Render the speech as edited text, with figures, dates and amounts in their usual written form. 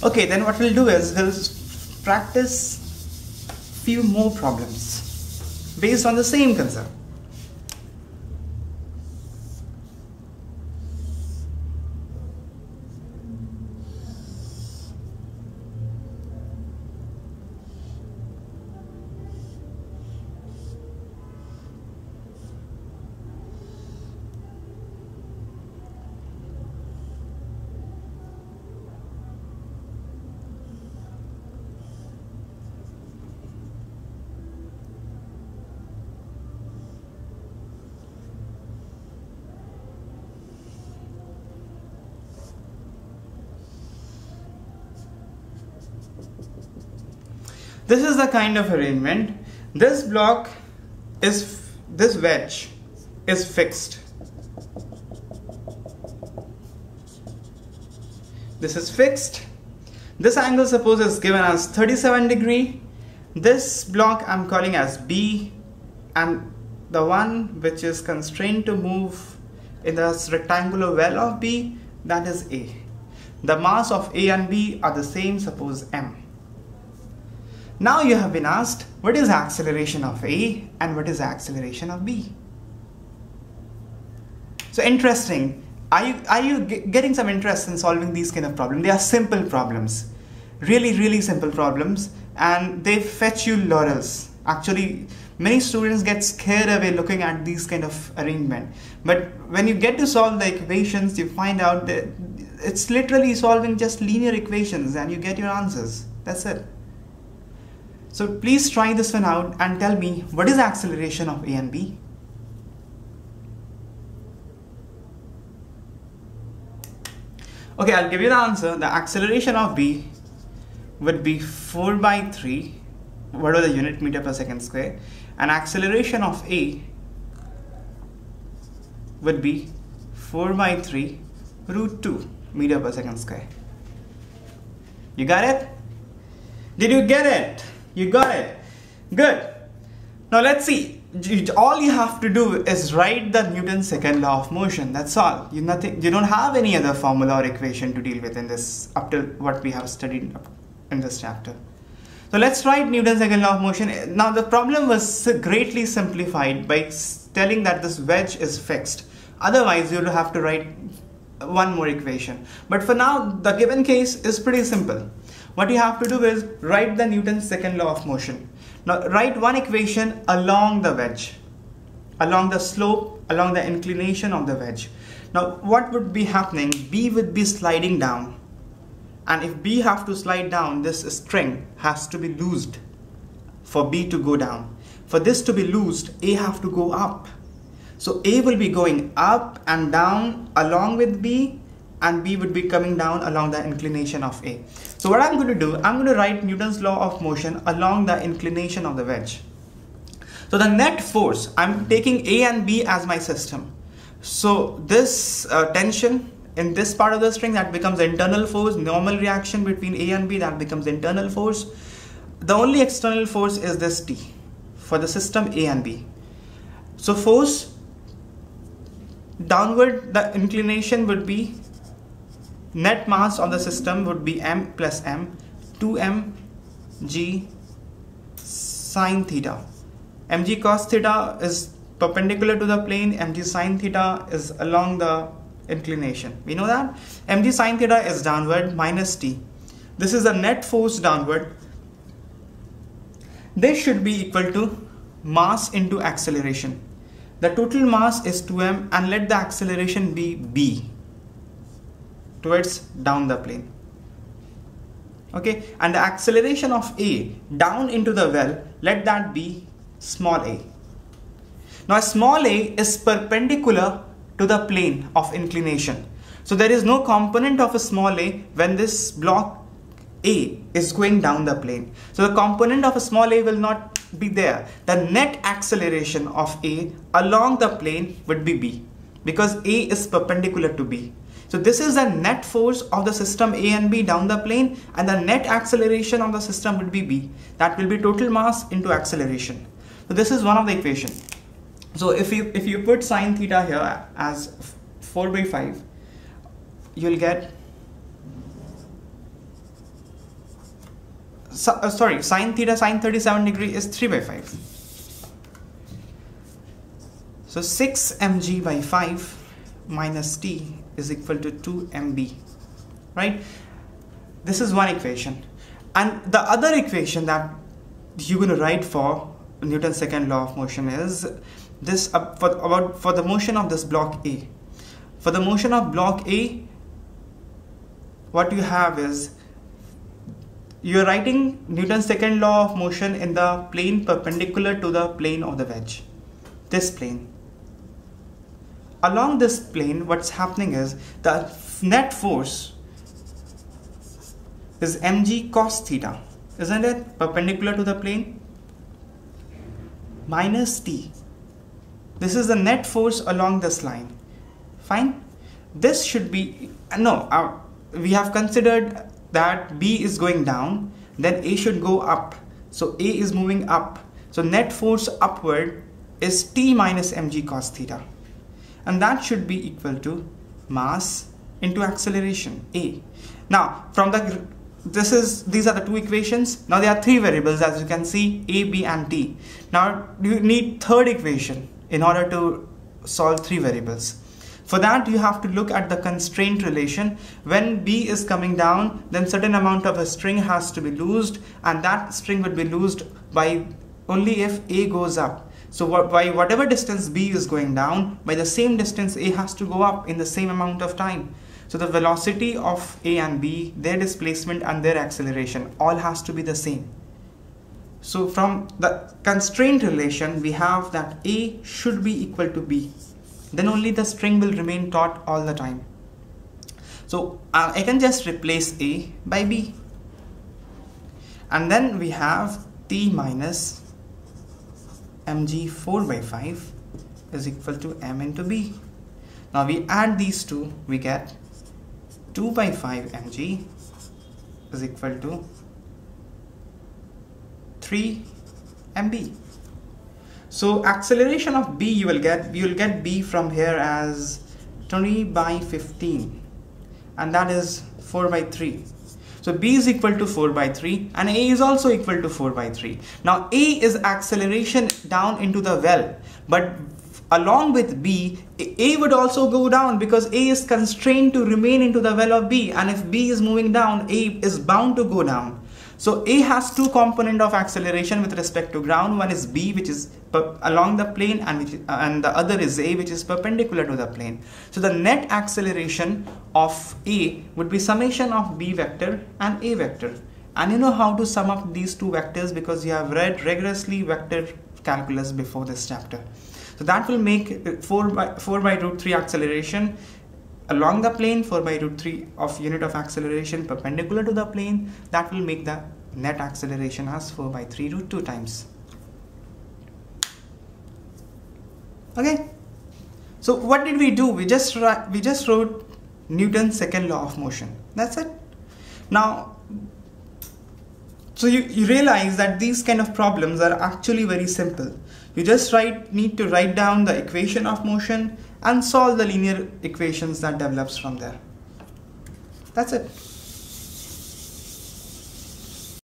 Okay, then what we'll do is we'll practice few more problems based on the same concept. This is the kind of arrangement. This block is, this wedge is fixed. This is fixed. This angle suppose is given as 37 degree. This block I'm calling as B, and the one which is constrained to move in the rectangular well of B, that is A. The mass of A and B are the same, suppose M. Now you have been asked, what is the acceleration of A and what is the acceleration of B? So interesting. Are you getting some interest in solving these kind of problems? They are simple problems, really simple problems, and they fetch you laurels. Actually, many students get scared away looking at these kind of arrangement. But when you get to solve the equations, you find out that it's literally solving just linear equations and you get your answers. That's it. So please try this one out and tell me what is the acceleration of A and B. Okay, I'll give you the answer. The acceleration of B would be 4 by 3, whatever the unit meter per second square, and acceleration of A would be 4 by 3 root 2 meter per second square. You got it? Did you get it? You got it. Good. Now let's see. All you have to do is write the Newton's second law of motion. That's all. You don't have any other formula or equation to deal with in this up to what we have studied in this chapter. So let's write Newton's second law of motion. Now the problem was greatly simplified by telling that this wedge is fixed. Otherwise you will have to write one more equation. But for now the given case is pretty simple. What you have to do is write the Newton's second law of motion. Now write one equation along the wedge, along the slope, along the inclination of the wedge. Now what would be happening? B would be sliding down, and if B have to slide down, this string has to be loosed for B to go down. For this to be loosed, A have to go up. So A will be going up and down along with B, and B would be coming down along the inclination of A. So what I'm going to do, I'm going to write Newton's law of motion along the inclination of the wedge. So the net force, I'm taking A and B as my system. So this tension in this part of the string, that becomes internal force. Normal reaction between A and B, that becomes internal force. The only external force is this T for the system A and B. So force downward, the inclination would be, net mass of the system would be M plus M, 2m g sine theta. mg cos theta is perpendicular to the plane, mg sine theta is along the inclination. We know that. mg sine theta is downward minus t. This is the net force downward. This should be equal to mass into acceleration. The total mass is 2m, and let the acceleration be b towards down the plane. Okay, and the acceleration of A down into the well, let that be small a. Now small a is perpendicular to the plane of inclination. So there is no component of a small a when this block A is going down the plane. So the component of a small a will not be there. The net acceleration of A along the plane would be B, because A is perpendicular to B. So this is the net force of the system A and B down the plane, and the net acceleration of the system would be B. That will be total mass into acceleration. So this is one of the equations. So if you put sine theta here as 4 by 5, you'll get sine theta sine 37 degree is 3 by 5. So 6 mg by 5 minus t is equal to 2 mb, right? This is one equation. And the other equation that you're going to write for Newton's second law of motion is this, for the motion of this block A. For the motion of block A, what you have is, you're writing Newton's second law of motion in the plane perpendicular to the plane of the wedge, this plane. Along this plane, what's happening is the net force is mg cos theta, isn't it? Perpendicular to the plane, minus t. This is the net force along this line. Fine. This should be, no, we have considered that B is going down, then A should go up. So A is moving up. So net force upward is T minus mg cos theta. And that should be equal to mass into acceleration, A. Now, from these are the two equations. Now there are three variables, as you can see, A, B and T. Now you need third equation in order to solve three variables. For that, you have to look at the constraint relation. When B is coming down, then certain amount of a string has to be loosed, and that string would be loosed by only if A goes up. So by whatever distance B is going down, by the same distance A has to go up in the same amount of time. So the velocity of A and B, their displacement and their acceleration, all has to be the same. So from the constraint relation, we have that A should be equal to B. Then only the string will remain taut all the time. So I can just replace A by B. And then we have T minus mg 4 by 5 is equal to m into B. Now we add these two, we get 2 by 5 mg is equal to 3 mb. So acceleration of B you will get B from here as 20 by 15, and that is 4 by 3. So B is equal to 4 by 3 and A is also equal to 4 by 3. Now A is acceleration down into the well, but along with B, A would also go down because A is constrained to remain into the well of B, and if B is moving down, A is bound to go down. So A has two components of acceleration with respect to ground. One is B, which is along the plane, and the other is A, which is perpendicular to the plane. So the net acceleration of A would be summation of B vector and A vector. And you know how to sum up these two vectors because you have read rigorously vector calculus before this chapter. So that will make 4 by root 3 acceleration along the plane, 4 by root 3 of unit of acceleration perpendicular to the plane. That will make the net acceleration as 4 by 3 root 2 times. Okay. So what did we do? We just wrote Newton's second law of motion. That's it. Now, so you realize that these kind of problems are actually very simple. You just need to write down the equation of motion and solve the linear equations that develops from there. That's it.